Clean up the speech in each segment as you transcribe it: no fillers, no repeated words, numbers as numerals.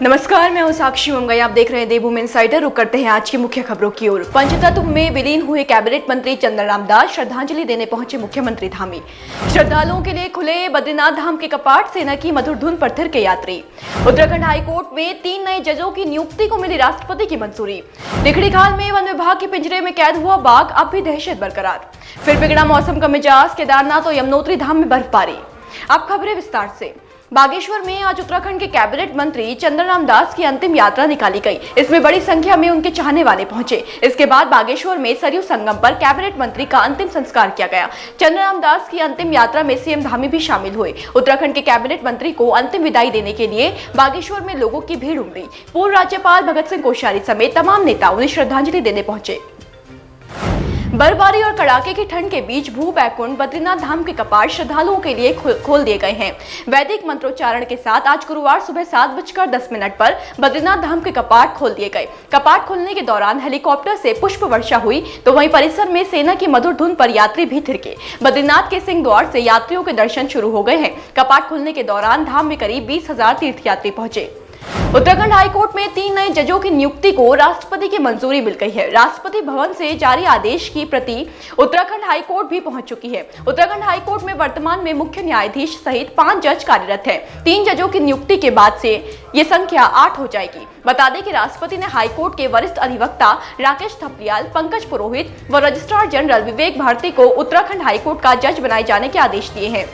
नमस्कार, मैं हूं साक्षी मंगई। आप देख रहे हैं देवभूमि इनसाइडर। रुक करते हैं आज की मुख्य खबरों की ओर। पंचतत्व में विलीन हुए कैबिनेट मंत्री चंद्रराम दास श्रद्धांजलि देने पहुंचे मुख्यमंत्री धामी। श्रद्धालुओं के लिए खुले बद्रीनाथ धाम के कपाट, सेना की मधुर धुन पर थिरके यात्री। उत्तराखंड हाईकोर्ट में 3 नए जजों की नियुक्ति को मिली राष्ट्रपति की मंजूरी। रिखणीखाल में वन विभाग के पिंजरे में कैद हुआ बाघ, अब भी दहशत बरकरार। फिर बिगड़ा मौसम का मिजाज, केदारनाथ और यमुनोत्री धाम में बर्फबारी। अब खबरें विस्तार से। बागेश्वर में आज उत्तराखंड के कैबिनेट मंत्री चंद्रराम दास की अंतिम यात्रा निकाली गई। इसमें बड़ी संख्या में उनके चाहने वाले पहुंचे। इसके बाद बागेश्वर में सरयू संगम पर कैबिनेट मंत्री का अंतिम संस्कार किया गया। चंद्रराम दास की अंतिम यात्रा में सीएम धामी भी शामिल हुए। उत्तराखंड के कैबिनेट मंत्री को अंतिम विदाई देने के लिए बागेश्वर में लोगों की भीड़ उमड़ी। पूर्व राज्यपाल भगत सिंह कोश्यारी समेत तमाम नेता उन्हें श्रद्धांजलि देने पहुंचे। बर्फबारी और कड़ाके की ठंड के बीच भू बैकुंठ बद्रीनाथ धाम के कपाट श्रद्धालुओं के लिए खोल दिए गए हैं। वैदिक मंत्रोच्चारण के साथ आज गुरुवार सुबह 7:10 पर बद्रीनाथ धाम के कपाट खोल दिए गए। कपाट खोलने के दौरान हेलीकॉप्टर से पुष्प वर्षा हुई, तो वहीं परिसर में सेना की मधुर धुन पर यात्री भी थिरके। बद्रीनाथ के सिंह द्वार से यात्रियों के दर्शन शुरू हो गए हैं। कपाट खुलने के दौरान धाम में करीब 20,000 तीर्थयात्री पहुंचे। उत्तराखंड हाईकोर्ट में 3 नए जजों की नियुक्ति को राष्ट्रपति की मंजूरी मिल गई है। राष्ट्रपति भवन से जारी आदेश की प्रति उत्तराखंड हाईकोर्ट भी पहुंच चुकी है। उत्तराखंड हाईकोर्ट में वर्तमान में मुख्य न्यायाधीश सहित 5 जज कार्यरत हैं। 3 जजों की नियुक्ति के बाद से ये संख्या 8 हो जाएगी। बता दें कि राष्ट्रपति ने हाईकोर्ट के वरिष्ठ अधिवक्ता राकेश थपलियाल, पंकज पुरोहित व रजिस्ट्रार जनरल विवेक भारती को उत्तराखंड हाईकोर्ट का जज बनाए जाने के आदेश दिए हैं।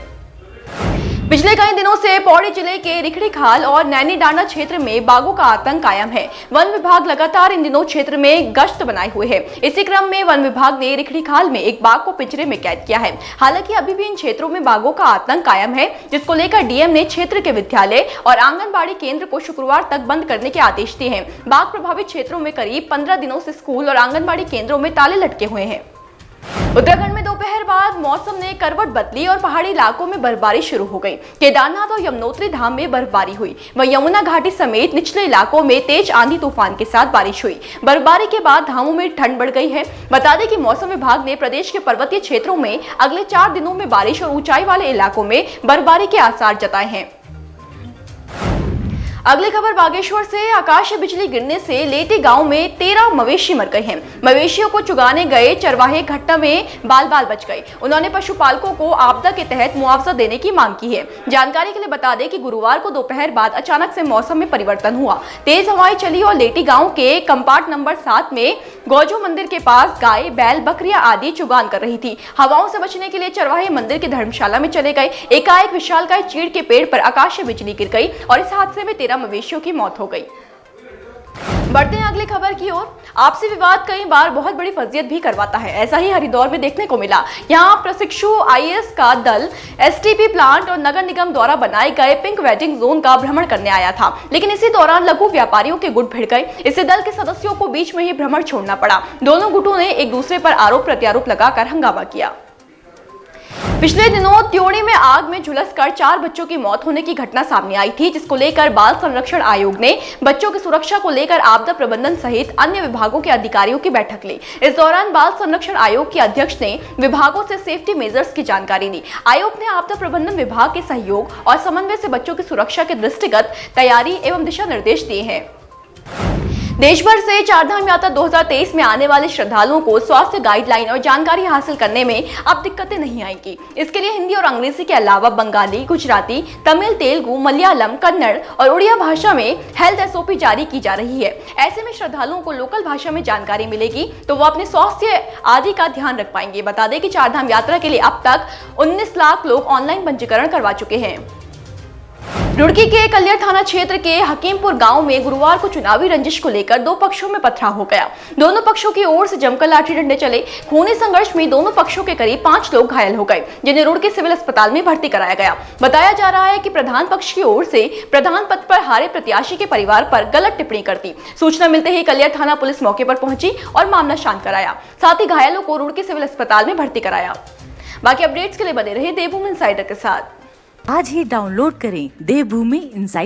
पिछले कई दिनों से पौड़ी जिले के रिखणीखाल और नैनीडांडा क्षेत्र में बाघों का आतंक कायम है। वन विभाग लगातार इन दिनों क्षेत्र में गश्त बनाए हुए है। इसी क्रम में वन विभाग ने रिखणीखाल में एक बाघ को पिंजरे में कैद किया है। हालांकि अभी भी इन क्षेत्रों में बाघों का आतंक कायम है, जिसको लेकर डीएम ने क्षेत्र के विद्यालय और आंगनबाड़ी केंद्र को शुक्रवार तक बंद करने के आदेश दिए हैं। बाघ प्रभावित क्षेत्रों में करीब 15 दिनों से स्कूल और आंगनबाड़ी केंद्रों में ताले लटके हुए हैं। उत्तराखंड में दोपहर बाद मौसम ने करवट बदली और पहाड़ी इलाकों में बर्फबारी शुरू हो गई। केदारनाथ और यमुनोत्री धाम में बर्फबारी हुई। वहीं यमुना घाटी समेत निचले इलाकों में तेज आंधी तूफान के साथ बारिश हुई। बर्फबारी के बाद धामों में ठंड बढ़ गई है। बता दें कि मौसम विभाग ने प्रदेश के पर्वतीय क्षेत्रों में अगले 4 दिनों में बारिश और ऊंचाई वाले इलाकों में बर्फबारी के आसार जताए हैं। अगली खबर बागेश्वर से। आकाशीय बिजली गिरने से लेटी गांव में 13 मवेशी मर गए हैं। मवेशियों को चुगाने गए चरवाहे घटना में बाल बाल बच गए। उन्होंने पशुपालकों को आपदा के तहत मुआवजा देने की मांग की है। जानकारी के लिए बता दें कि गुरुवार को दोपहर बाद अचानक से मौसम में परिवर्तन हुआ। तेज हवाएं चली और लेटी गांव के कंपार्ट नंबर 7 में गौजो मंदिर के पास गाय, बैल, बकरियां आदि चुगान कर रही थी। हवाओं से बचने के लिए चरवाहे मंदिर की धर्मशाला में चले गए। एकाएक विशालकाय चीड़ के पेड़ पर आकाशीय बिजली गिर गई और इस हादसे में 13 मवेशियों की मौत हो गई। बढ़ते हैं अगली खबर की ओर। आपसी विवाद कई बार बहुत बड़ी फजीयत भी करवाता है। ऐसा ही हरिद्वार में देखने को मिला। यहाँ प्रशिक्षु आईएएस का दल एसटीपी प्लांट और नगर निगम द्वारा बनाए गए पिंक वेडिंग जोन का भ्रमण करने आया था, लेकिन इसी दौरान लघु व्यापारियों के गुट भिड़ गए। इससे दल के सदस्यों को बीच में ही भ्रमण छोड़ना पड़ा। दोनों गुटों ने एक दूसरे पर आरोप प्रत्यारोप लगाकर हंगामा किया। पिछले दिनों त्योड़ी में आग में झुलसकर 4 बच्चों की मौत होने की घटना सामने आई थी, जिसको लेकर बाल संरक्षण आयोग ने बच्चों की सुरक्षा को लेकर आपदा प्रबंधन सहित अन्य विभागों के अधिकारियों की बैठक ली। इस दौरान बाल संरक्षण आयोग के अध्यक्ष ने विभागों से सेफ्टी मेजर्स की जानकारी दी। आयोग ने आपदा प्रबंधन विभाग के सहयोग और समन्वय से बच्चों की सुरक्षा के दृष्टिगत तैयारी एवं दिशा निर्देश दिए हैं। देश भर से चारधाम यात्रा 2023 में आने वाले श्रद्धालुओं को स्वास्थ्य गाइडलाइन और जानकारी हासिल करने में अब दिक्कतें नहीं आएंगी। इसके लिए हिंदी और अंग्रेजी के अलावा बंगाली, गुजराती, तमिल, तेलुगु, मलयालम, कन्नड़ और उड़िया भाषा में हेल्थ एसओपी जारी की जा रही है। ऐसे में श्रद्धालुओं को लोकल भाषा में जानकारी मिलेगी तो वो अपने स्वास्थ्य आदि का ध्यान रख पाएंगे। बता दें कि चारधाम यात्रा के लिए अब तक 19 लाख लोग ऑनलाइन पंजीकरण करवा चुके हैं। रुड़की के कलियर थाना क्षेत्र के हकीमपुर गांव में गुरुवार को चुनावी रंजिश को लेकर 2 पक्षों में पथराव हो गया। दोनों पक्षों की ओर से जमकर लाठी डंडे चले। खूनी संघर्ष में दोनों पक्षों के करीब 5 लोग घायल हो गए, जिन्हें रुड़की सिविल अस्पताल में भर्ती कराया गया। बताया जा रहा है कि प्रधान पक्ष की ओर से प्रधान पद पर हारे प्रत्याशी के परिवार पर गलत टिप्पणी कर दी। सूचना मिलते ही कलियर थाना पुलिस मौके पर पहुंची और मामला शांत कराया। साथ ही घायलों को रुड़की सिविल अस्पताल में भर्ती कराया। बाकी अपडेट्स के लिए बने रहे देवभूमि इनसाइडर के साथ। आज ही डाउनलोड करें देवभूमि इनसाइडर।